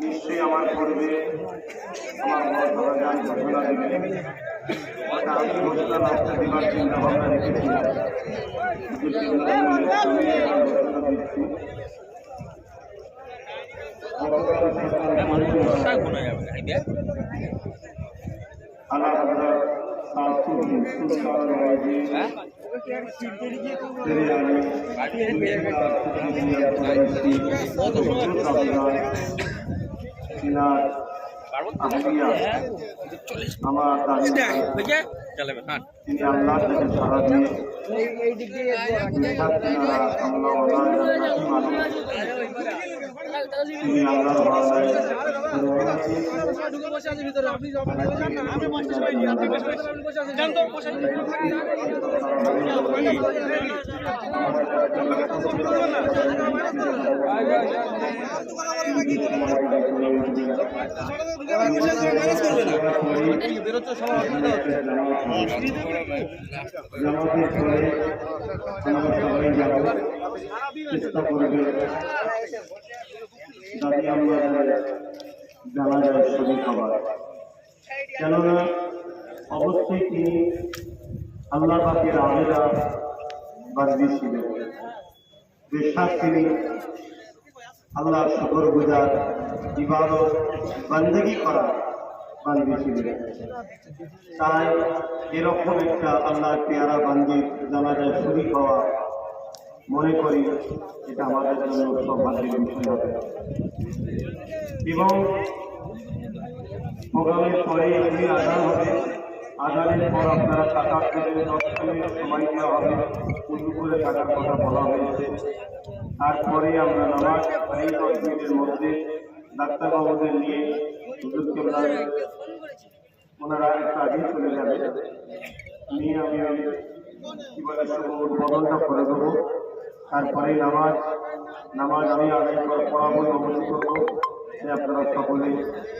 নিশ্চয়ই আমার পূর্বে আমার গান ঘোষণা দিবেন, আমি ঘোষণা রাস্তা দেবার চিন্তা ভাবনা রেখেছি। জানা যায় শরীর খাবার, কেননা অবশ্যই তিনি আল্লাহ পাকের আবেদা বান্দি ছিলেন। বেশাক তিনি আল্লাহ শুকর গুজার ইবাদত বান্দেগি করা বান্দি ছিলেন। তাই এরকম একটা আল্লাহর পেয়ারা বান্দির জানাজায় শরীক হওয়া মনে করি এটা আমাদের জন্য সৌভাগ্যের বিষয় হবে। এবং প্রোগ্রামের পরে একটি আজান হবে, আজানের পর আপনারা টাকা পেলে 10 মিনিট সময় দেওয়া হবে, উঁচু করে টাকার কথা বলা হয়েছে। তারপরে আমরা নামাজ এই 10 মিনিটের মধ্যে ডাক্তারবাবুদের নিয়ে হুজুরকে ওনারা একটা আগে চলে যাবে, নিয়ে আমি কি বলে উদ্বোধনটা করে দেবো। তারপরে নামাজ আমি আদায় করে পড়াবো, অবশ্যই করবো। আপনারা সকলে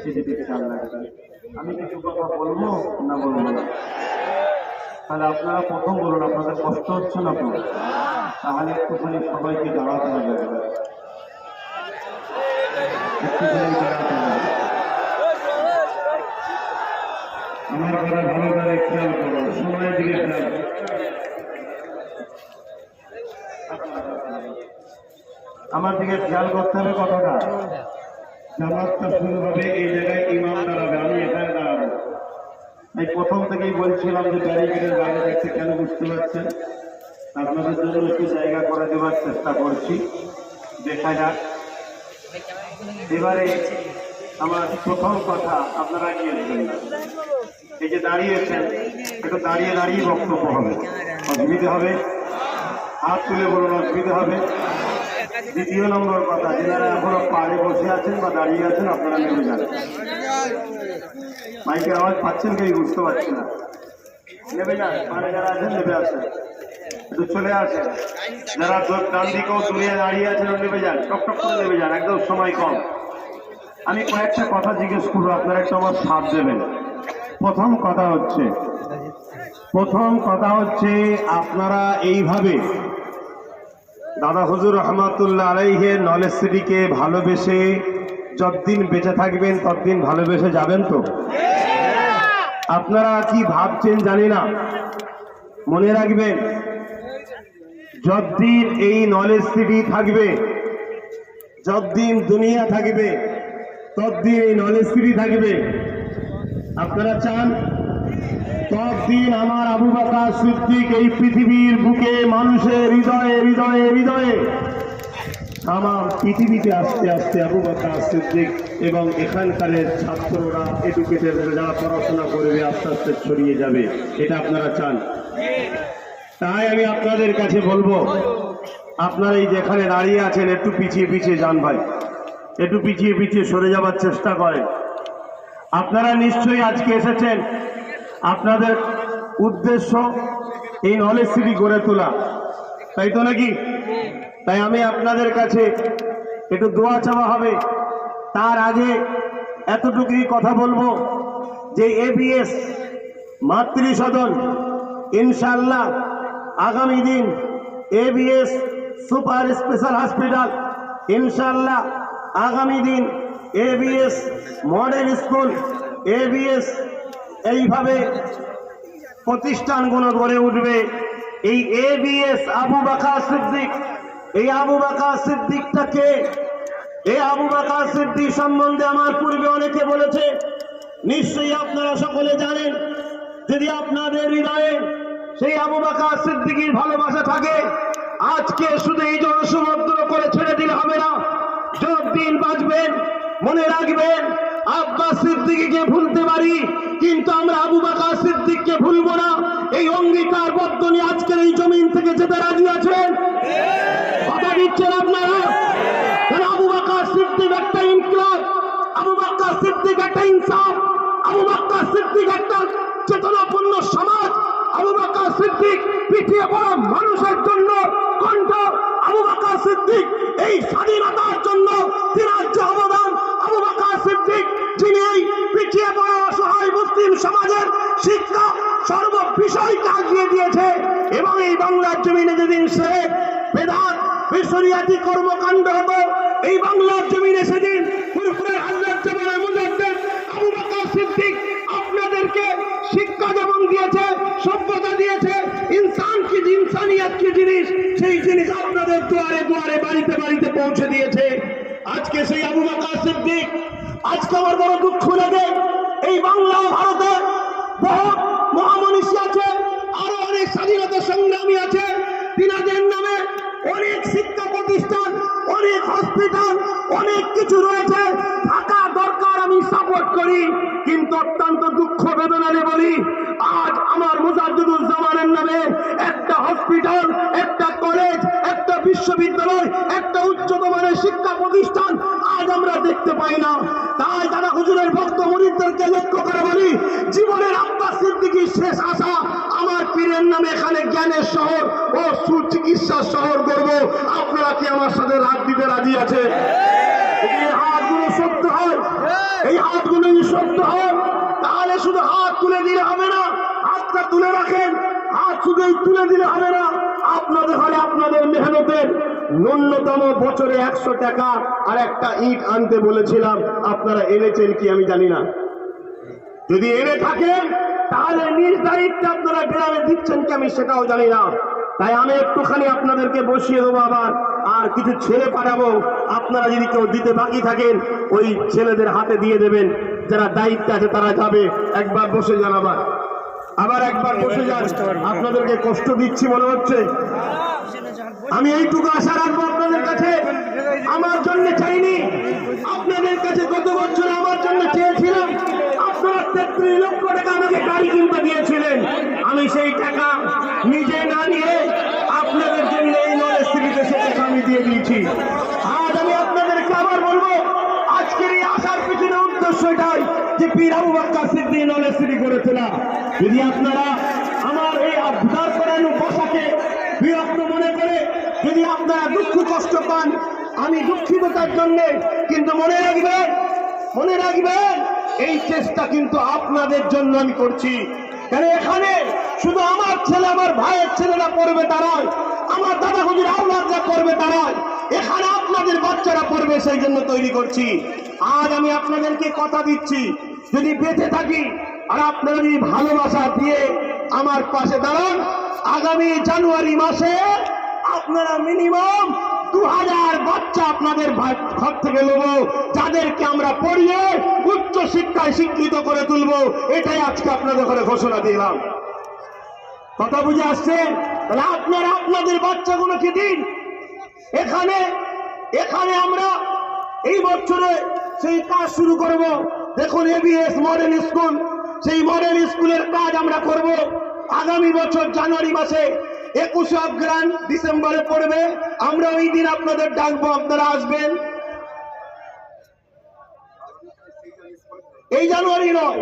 সেদিকে খেয়াল রাখবেন। আমি কিছু কথা বলবো না বলবো না? তাহলে আপনারা প্রথম বলুন, আপনাদের কষ্ট হচ্ছে না তো? তাহলে একটুখানি সবাইকে দাঁড়াতে হবে, আমার কথা ভালো করে খেয়াল করো, সময়ের দিকে খেয়াল। আমার দিকে খেয়াল করতে হবে কথাটা। জামাতটা শুরু হবে, এই জায়গায় ইমাম দাঁড়াবে, আমি এখানে দাঁড়াবো। এই প্রথম থেকেই বলছিলাম যে ব্যারিকেডের বাইরে দেখতে, কেন বুঝতে পারছেন? আপনাদের জন্য একটু জায়গা করে দেওয়ার চেষ্টা করছি, দেখা যাক। এবারে আমার প্রথম কথা, আপনারা কি আসবেন না, এই যে দাঁড়িয়েছেন, একটু দাঁড়িয়ে দাঁড়িয়ে বক্তব্য হবে, অসুবিধা হবে? হাত তুলে বলুন, অসুবিধা হবে? দ্বিতীয় নম্বর কথা, যারা এখনো পাড়ে বসে আছেন বা দাঁড়িয়ে আছেন, আপনারা নেমে যান। মাইকের আওয়াজ পাচ্ছেন কি বুঝতে পারছি না, নেমে যান। পাড়ে যারা আছেন নেমে আসেন, একটু চলে আসেন। যারা ডান দিকেও দূরে দাঁড়িয়ে আছেন নেমে যান, টকটক করে নেমে যান, একদম সময় কম। আমি কয়েকটা কথা জিজ্ঞেস করবো, আপনারা একটু আমার সাথ দেবেন। প্রথম কথা হচ্ছে আপনারা এইভাবে দাদা হুজুর রহমাতুল্লাহ আলাইহির নলেজ সিটিকে ভালোবেসে যতদিন বেঁচে থাকবেন ততদিন ভালোবেসে যাবেন তো? আপনারা কি ভাবছেন জানি না, মনে রাখবেন যতদিন এই নলেজ সিটি থাকবে, যতদিন দুনিয়া থাকবে ততদিন এই নলেজ সিটি থাকবে। আপনারা চান ততদিন আমার আবু বকর সিদ্দিক এই পৃথিবীর বুকে মানুষের হৃদয়ে হৃদয়ে হৃদয়ে তামাম পৃথিবীতে আস্তে আস্তে আবু বকর সিদ্দিক এবং এখানকার ছাত্ররা, এডুকেটেড যারা পড়াশোনা করবে আস্তে আস্তে ছড়িয়ে যাবে, এটা আপনারা চান। তাই আমি আপনাদের কাছে বলবো, আপনারা এই যেখানে দাঁড়িয়ে আছেন একটু পিছিয়ে পিছিয়ে যান ভাই, একটু পিছিয়ে পিছিয়ে সরে যাবার চেষ্টা করেন। আপনারা নিশ্চয়ই আজকে এসেছেন, আপনাদের উদ্দেশ্য এই নলেজ সিটি গড়ে তোলা, তাই তো নাকি? তাই আমি আপনাদের কাছে একটু দোয়া চাওয়া হবে। তার আগে এতটুকুই কথা বলবো যে এবিএস মাতৃসদন ইনশাআল্লাহ আগামী দিন এবিএস সুপার স্পেশাল হসপিটাল ইনশাআল্লাহ আগামী দিন এবিএস মডেল স্কুল এবিএস এইভাবে প্রতিষ্ঠানগুলো গড়ে উঠবে। এই এবিএস আবু বকর সিদ্দিক, এই আবু বকর সিদ্দিকটাকে, এই আবু বকর সিদ্দিক সম্বন্ধে আমার পূর্বে অনেকে বলেছে, নিশ্চয়ই আপনারা সকলে জানেন। যদি আপনাদের হৃদয়ে সেই আবু বকর সিদ্দিকের ভালোবাসা থাকে, আজকে শুধু এই জনসমুদ্র করে ছেড়ে দিলে হবে না। যতদিন বাঁচবেন মনে রাখবেন, আব্বাস সিদ্দিকীকে ভুলতে পারি কিন্তু আমরা আবু বকর সিদ্দিককে ভুলবো না। এই অঙ্গীকারবদ্ধ নিয়ে আজকের এই জমিন থেকে যেতে রাজি আছেন? কথা দিচ্ছেন আপনারা? আবু বকর সিদ্দিক একটা ইনকিলাব, আবু বকর সিদ্দিক একটা ইনসাফ, আবু বকর সিদ্দিক একটা চেতনাপূর্ণ সমাজ, আবু বকর সিদ্দিক পিছিয়ে পড়া মানুষের জন্য কণ্ঠ, আবু বকর সিদ্দিক এই স্বাধীনতার জন্য তিনার যে অবদান, আবু বকর সিদ্দিক যিনি এই পিছিয়ে পড়া অসহায় মুসলিম সমাজের শিক্ষা সর্ববিষয়কে আগিয়ে দিয়েছে এবং এই বাংলার জমিনে যেদিন সে বেদাত বেশরিয়াতি কর্মকাণ্ড হতো, এই বাংলার জমিনে সেদিন ফুরফুরের হযরত জামানে মুজাদ্দেদ আবু বকর সিদ্দিক আপনাদেরকে শিক্ষা যেমন দিয়েছে, সভ্যতা দিয়েছে, ইনসান কি ইনসানিয়ত কি জিনিস, সেই জিনিস আপনাদের দুয়ারে দুয়ারে বাড়িতে বাড়িতে পৌঁছে দিয়েছে। আজকে সেই আবু বকর সিদ্দিক, আজকে আমার বড় দুঃখ লাগে, এই বাংলা ভারতে বহুত মহামনীষী আছে, আরো অনেক স্বাধীনতা সংগ্রামী আছে, তিনাদের নামে অনেক শিক্ষা প্রতিষ্ঠান, অনেক হসপিটাল, অনেক কিছু রয়েছে, থাকা দরকার, আমি সাপোর্ট করি। কিন্তু অত্যন্ত দুঃখ বেদনারে বলি, আজ আমার মুজাদ্দিদুজ্জামানের নামে একটা হসপিটাল, একটা কলেজ, একটা বিশ্ববিদ্যালয়, একটা উচ্চতর মানের শিক্ষা প্রতিষ্ঠান আজ আমরা দেখতে পাই না। তাই তারা হুজুরের ভক্ত মুরিদদেরকে লক্ষ্য করে বলি, জীবনের আব্বাস সিদ্দিকীর শেষ আশা আমার পীরের নামে এখানে জ্ঞানের শহর ও সুচিকিৎসার শহর করব। আপনারা কি আমার সাথে রাত দিতে রাজি আছে? এই হাতগুলো সত্য হয়, এই হাতগুলো যদি সত্য হয় তাহলে শুধু হাত তুলে দিলে হবে না, হাতটা তুলে রাখেন। হাত শুধুই তুলে দিলে হবে না, আপনাদের হলে আপনাদের মেহনতের ন্যূনতম বছরে 100 টাকা আর একটা ইট আনতে বলেছিলাম, আপনারা এনেছেন কি আমি জানি না। যদি এনে থাকেন তাহলে নিজ দায়িত্বে আপনারা গ্রামে দিচ্ছেন কি আমি সেটাও জানি না। তাই আমি একটুখানি আপনাদেরকে বসিয়ে দেবো আবার, আর কিছু ছেলে পাঠাবো, আপনারা যদি কেউ দিতে বাকি থাকেন ওই ছেলেদের হাতে দিয়ে দেবেন, যারা দায়িত্বে আছে তারা যাবে। একবার বসে যান, আবার একবার বসে যান, আপনাদেরকে কষ্ট দিচ্ছি মনে হচ্ছে। আমি এইটুকু আশা রাখবো আপনাদের কাছে, আমার জন্য চাইনি, আপনাদের কাছে গত বছর আমার জন্য চেয়েছিলাম, আপনারা 33 লক্ষ টাকা আমাকে গাড়ি কিনতে দিয়েছিলেন, আমি সেই টাকা নিজে না নিয়ে আপনাদের জন্য এই নলেজ সিটিতে সে টাকা আমি দিয়ে দিয়েছি। আজ আমি আপনাদেরকে আবার বলবো, আজকের এই আসার পিছনে উদ্দেশ্য এটাই যে পীর আবু বকর সিদ্দিক নলেজ সিটি করেছে না। যদি আপনারা আমার এই আবদার করানো ভাষাকে বিরক্ত মনে করে যদি আপনারা দুঃখ কষ্ট পান, আমি দুঃখিত তার জন্য, কিন্তু মনে রাখবেন এই চেষ্টা কিন্তু আপনাদের জন্য আমি করছি। কারণ এখানে শুধু আমার ছেলে, আমার ভাইয়ের ছেলেরা পড়বে তারাই, আমার দাদা হুজুর আওলাদরা পড়বে তারাই, এখানে আপনাদের বাচ্চারা পড়বে, সেই জন্য তৈরি করছি। আজ আমি আপনাদেরকে কথা দিচ্ছি, যদি বেঁচে থাকি আর আপনারা যদি ভালোবাসা দিয়ে আমার পাশে দাঁড়ান, আগামী জানুয়ারি মাসে আপনারা মিনিমাম 2000 বাচ্চা আপনাদের ঘর থেকে নেব, যাদেরকে আমরা পড়িয়ে উচ্চ শিক্ষায় শিক্ষিত করে তুলব। এটাই আজকে আপনাদের ঘরে ঘোষণা দিলাম। কথা বুঝে আসছে? তাহলে আপনারা আপনাদের বাচ্চাগুলোকে দিন। এখানে আমরা এই বছরে সেই কাজ শুরু করব। দেখুন এবিএস মডেল স্কুল, সেই মডেল স্কুলের কাজ আমরা করব আগামী বছর জানুয়ারি মাসে। 21 অগ্রহায়ণ ডিসেম্বরে পড়বে, আমরা ওই দিন আপনাদের ডাকবো, আপনারা আসবেন। এই জানুয়ারি নয়,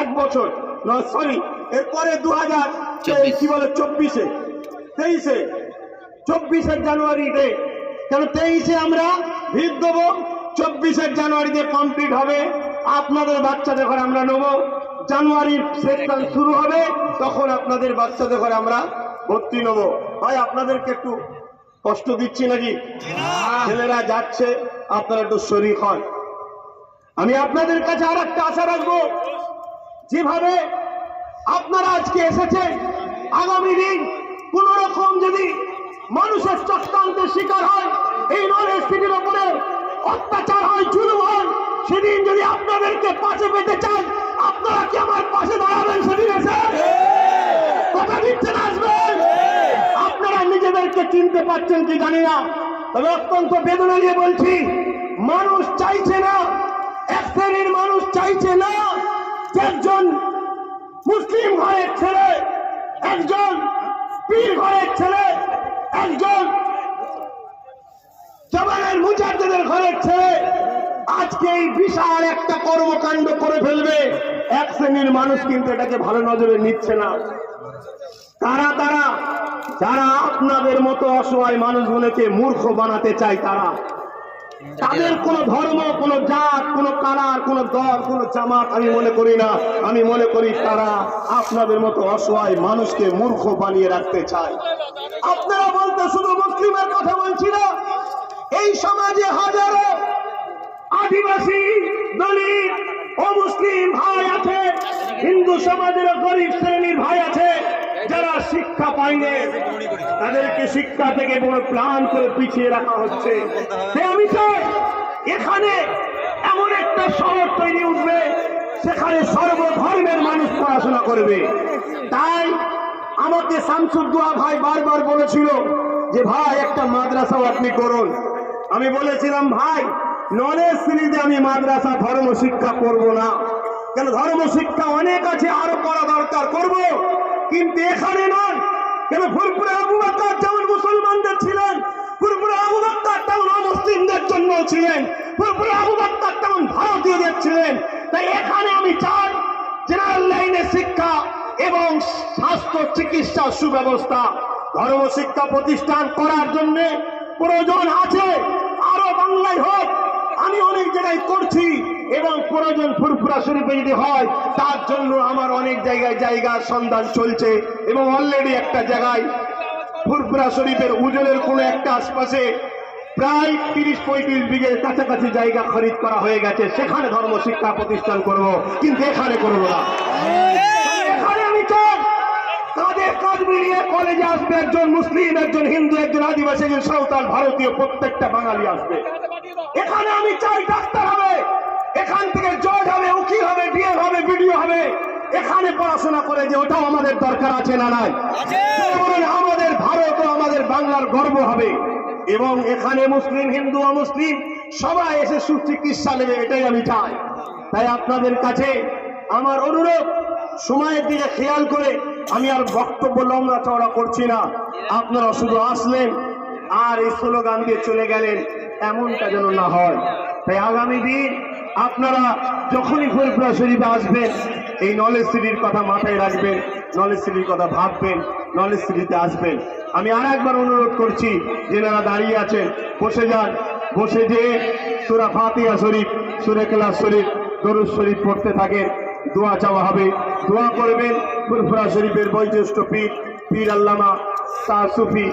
1 বছর নয়, সরি, এরপরে 2024 জানুয়ারিতে, কেন 23-এ আমরা ভিত দেবো, 24 জানুয়ারিতে কমপ্লিট হবে। আপনাদের বাচ্চাদের ঘরে আমরা নেব। জানুয়ারির সেশন শুরু হবে, তখন আপনাদের বাচ্চাদের ঘরে আমরা ভর্তি নেব। ভাই আপনাদেরকে একটু কষ্ট দিচ্ছি নাকি? ছেলেরা যাচ্ছে, আপনারা একটু শরীর হন। আমি আপনাদের কাছে আর একটা আশা রাখবো, যেভাবে আপনারা আজকে এসেছেন, আগামী দিন কোন রকম যদি মানুষের চক্রান্তের শিকার হয়, এই নলেজ সিটির উপরে অত্যাচার হয়, জুলুম হয়, সেদিন যদি আপনাদেরকে পাশে পেতে চান, আপনারা কি আমার পাশে দাঁড়াবেন? সেদিন এসে কথা দিচ্ছেন, আসবেন। আপনারা নিজেদেরকে চিনতে পারছেন কি জানি না, তবে অত্যন্ত বেদনা নিয়ে বলছি, মানুষ চাইছে না, এক শ্রেণীর মানুষ চাইছে না যে একজন মুসলিম ঘরের ছেলে, একজন পীর ঘরের ছেলে, একজন জবানের মুজাদ্দিদের ঘরের ছেলে আজকে এই বিশাল একটা কর্মকাণ্ড করে ফেলবে। এক শ্রেণীর মানুষ কিন্তু এটাকে ভালো নজরে নিচ্ছে না। তারা যারা আপনাদের মতো অসহায় মানুষগুলোকে মূর্খ বানাতে চায়, তাদের কোন ধর্ম, কোন জাত, কোন কালার, কোন দল, কোন জামাত আমি মনে করি না। আমি মনে করি তারা আপনাদের মতো অসহায় মানুষকে মূর্খ বানিয়ে রাখতে চায়। আপনারা বলতে শুধু মুসলিমের কথা বলছি না, এই সমাজে হাজারো আদিবাসী, দলিত ও মুসলিম ভাই আছে, হিন্দু সমাজের গরিব শ্রেণীর ভাই আছে, যারা শিক্ষা পায়নি, তাদেরকে শিক্ষা থেকে বড় প্ল্যান করে পিছিয়ে রাখা হচ্ছে। আমি চাই এখানে এমন একটা শহর তৈরি উঠবে, সেখানে সর্বধর্মের মানুষ পড়াশোনা করবে। তাই আমাকে শামসুদ্দোয়া ভাই বারবার বলেছিল যে ভাই একটা মাদ্রাসাও আপনি করুন। আমি বলেছিলাম ভাই নলেজ সিটিতে আমি মাদ্রাসা ধর্ম শিক্ষা করব না, কেন ধর্ম শিক্ষা অনেক আছে, আরো করা দরকার, করব, কিন্তু এখানে নয়। কেন ফুরফুরে আবু বকর যেমন মুসলমানদের ছিলেন, ফুরফুরে আবু বকর তেমন অমুসলিমদের জন্য ছিলেন, ফুরফুরে আবু বকর তেমন ভারতীয়দের ছিলেন। তাই এখানে আমি চাই জেনারেল লাইনে শিক্ষা এবং স্বাস্থ্য চিকিৎসা সুব্যবস্থা, ধর্ম শিক্ষা প্রতিষ্ঠান করার জন্য প্রয়োজন আছে, আরো বাংলায় হোক। আমি অনেক জায়গায় করছি এবং প্রয়োজন ফুরফুরা শরীফে যদি হয়, তার জন্য আমার অনেক জায়গার সন্ধান চলছে এবং অলরেডি একটা জায়গায় ফুরফুরা শরীফের উজলের কোন একটা আশপাশে প্রায় 30-35 বিঘের কাছাকাছি জায়গা খরিদ করা হয়ে গেছে, সেখানে ধর্ম শিক্ষা প্রতিষ্ঠান করব, কিন্তু এখানে করব না। এখানে আমি চাই কাঁধে কাঁধ মিলিয়ে কলেজে আসবে একজন মুসলিম, একজন হিন্দু, একজন আদিবাসী, একজন সাঁওতাল, ভারতীয়, প্রত্যেকটা বাঙালি আসবে। এখানে আমি চাই ডাক্তার হবে, এখান থেকে জজ হবে, উকিল হবে, ডিএম হবে, বিডিও হবে, এখানে পড়াশোনা করে যে ওটাও আমাদের দরকার আছে না নাই? আমাদের ভারত ও আমাদের বাংলার গর্ব হবে এবং এখানে মুসলিম, হিন্দু, অমুসলিম সবাই এসে সুচিকিৎসা নেবে, এটাই আমি চাই। তাই আপনাদের কাছে আমার অনুরোধ, সময়ের দিকে খেয়াল করে আমি আর বক্তব্য লম্বা চওড়া করছি না, আপনারা শুধু আসলেন আর এই স্লোগান দিয়ে চলে গেলেন, এমনটা যেন না হয়। তাই আগামী দিন আপনারা যখনই ফুরফুরা শরীফে আসবেন, এই নলেজ সিটির কথা মাথায় রাখবেন, নলেজ সিটির কথা ভাববেন, নলেজ সিটিতে আসবেন। আমি আর একবার অনুরোধ করছি, যেনারা দাঁড়িয়ে আছেন বসে যান, বসে যেয়ে সূরা ফাতিহা শরীফ, সূরা ইখলাস শরীফ, দরুদ শরীফ পড়তে থাকেন, দোয়া চাওয়া হবে, দোয়া করবেন। ফুরফুরা শরীফের বয়োজ্যেষ্ঠ পীর আল্লামা শাহ সুফি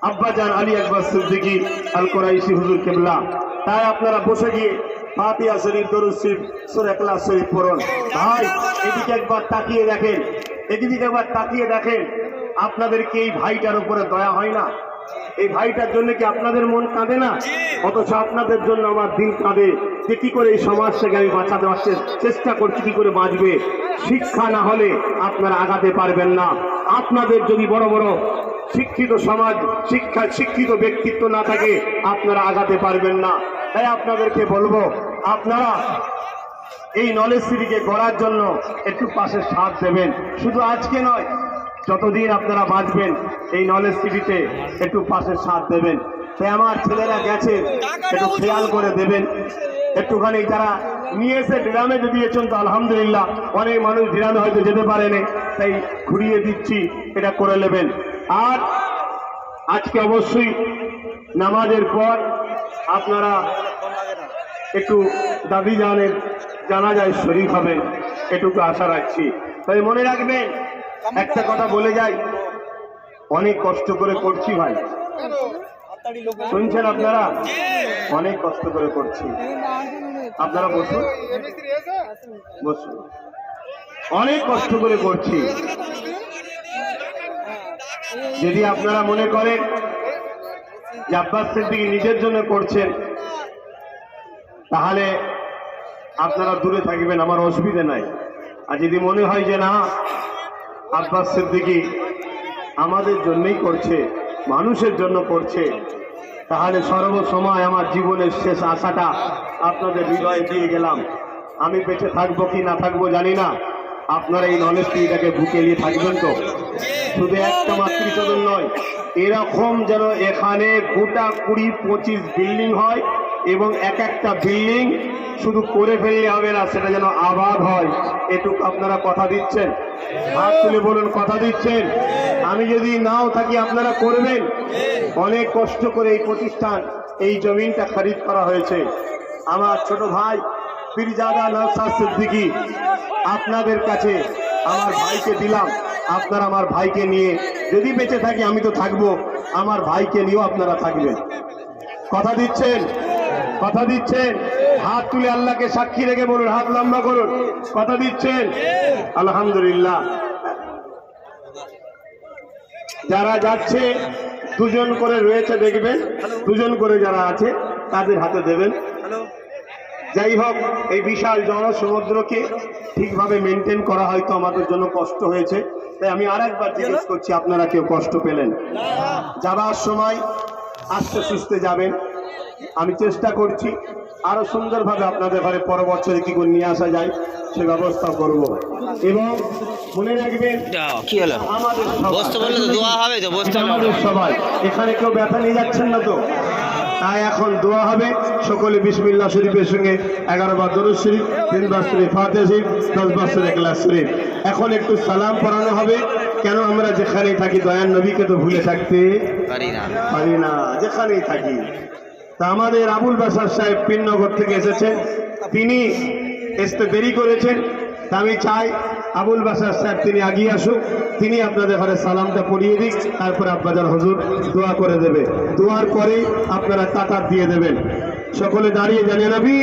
আব্বাজান আলী আকবর সিদ্দিকী আল কোরাইশি হুজুর কেবলা। তাই আপনারা বসে গিয়ে ফাতিহা শরীফ, দরুদ শরীফ, সূরা ইখলাস শরীফ পড়ুন। ভাই এদিকে একবার তাকিয়ে দেখেন, এদিকে একবার তাকিয়ে দেখেন, আপনাদেরকে এই ভাইটার উপরে দয়া হয় না? এই ভাইটার জন্য কি আপনাদের মন কাঁদে না? অথচ আপনাদের জন্য আমার দিন কাঁদে যে কি করে এই সমাজ থেকে আমি বাঁচাতে চেষ্টা করছি, কি করে বাঁচবে। শিক্ষা না হলে আপনারা আগাতে পারবেন না। আপনাদের যদি বড় বড় শিক্ষিত সমাজ, শিক্ষিত ব্যক্তিত্ব না থাকে, আপনারা আগাতে পারবেন না। তাই আপনাদেরকে বলবো, আপনারা এই নলেজ সিটিকে গড়ার জন্য একটু পাশে সাথ দেবেন, শুধু আজকে নয়, যতদিন আপনারা বাঁচবেন এই নলেজ সিটিতে একটু পাশে সাথ দেবেন। তাই আমার ছেলেরা গেছে, একটু খেয়াল করে দেবেন, একটুখানি যারা নিয়ে এসে গ্রামে দিয়েছেন তো আলহামদুলিল্লাহ, অনেক মানুষ গ্রামে হয়তো যেতে পারেনি, তাই ঘুরিয়ে দিচ্ছি, এটা করে নেবেন। আর আজকে অবশ্যই নামাজের পর আপনারা একটু দাদিজানের জানাজায় শরীক হবেন, এটুকু আশা রাখছি। তাই মনে রাখবেন, একটা কথা বলে যাই, অনেক কষ্ট করে করছি ভাই, শুনছেন আপনারা? অনেক কষ্ট করে করছি। আপনারা বসুন, বসুন। অনেক কষ্ট করে করছি। যদি আপনারা মনে করেন যে আব্বাস সিদ্দিকী নিজের জন্য করছেন, তাহলে আপনারা দূরে থাকবেন, আমার অসুবিধা নাই। আর যদি মনে হয় যে না, আব্বাস সিদ্দিকী আমাদের জন্যই করছে, মানুষের জন্য করছে, তাহলে সর্বসময় আমার জীবনের শেষ আশাটা আপনাদের হৃদয়ে দিয়ে গেলাম। আমি বেঁচে থাকবো কি না থাকবো জানি না, আপনারা এই নলেজ টিভিটাকে বুকে নিয়ে থাকবেন তো। শুধু একটা মাতৃসদন নয়, এরকম যেন এখানে গোটা 20-25 বিল্ডিং হয়, এবং এক একটা বিল্ডিং শুধু করে ফেললে হবে না, সেটা যেন আবাদ হয়। এটুকু আপনারা কথা দিচ্ছেন? হাত তুলে বলুন, কথা দিচ্ছেন? আমি যদি নাও থাকি আপনারা করবেন? অনেক কষ্ট করে এই প্রতিষ্ঠান, এই জমিনটা খরিদ করা হয়েছে। আমার ছোট ভাই পীরজাদা নওশাদ সিদ্দিকী আপনাদের কাছে আমার ভাইকে দিলাম। আপনারা আমার ভাইকে নিয়ে, যদি বেঁচে থাকি আমি তো থাকবো, আমার ভাইকে নিয়েও আপনারা থাকবেন। কথা দিচ্ছেন? কথা দিচ্ছেন? হাত তুলে আল্লাহকে সাক্ষী রেখে বলুন, হাত লম্বা করুন। কথা দিচ্ছেন? আলহামদুলিল্লাহ। যারা যাচ্ছে, দুজন করে রয়েছে দেখবেন, দুজন করে যারা আছে তাদের হাতে দেবেন। যাই হোক, এই বিশাল জনসমুদ্রকে ঠিকভাবে মেনটেন করা হয়তো আমাদের জন্য কষ্ট হয়েছে। তাই আমি আরেকবার জিজ্ঞেস করছি, আপনারা কেউ কষ্ট পেলেন? যাবার সময় আস্তে সুস্থে যাবেন। আমি চেষ্টা করছি আরো সুন্দরভাবে আপনাদের ঘরে পরের বছরে কি করে নিয়ে আসা যায় সে ব্যবস্থা করব। এবং মনে রাখবেন, কি হলো, আমাদের বসতে বললে তো দোয়া হবে তো, বসতে আমাদের সবাই এখানে কেউ ব্যথা নিয়ে যাচ্ছেন না তো? তাই এখন দোয়া হবে। সকলে বিসমিল্লাহ শরীফের সঙ্গে 11 বার দরুদ শরীফ, 3 বার সূরা ফাতিহা শরীফ, 10 বার সূরা ইখলাস শরীফ। এখন একটু সালাম পড়ানো হবে। কেন আমরা যেখানেই থাকি দয়ার নবীকে তো ভুলে থাকতে পারি না, যেখানেই থাকি। তা আমাদের আবুল বাশার সাহেব পীরনগর থেকে এসেছেন, তিনি আসতে দেরি করেছেন। তা আমি চাই আবুল বাশার সাহেব তিনি আগিয়ে আসুক, তিনি আপনাদের ঘরে সালামটা পড়িয়ে দিক, তারপরে আপনাদের হুজুর দোয়া করে দেবে। দোয়ার পরেই আপনারা টাকা দিয়ে দেবেন। সকলে দাঁড়িয়ে জানিয়ে নবী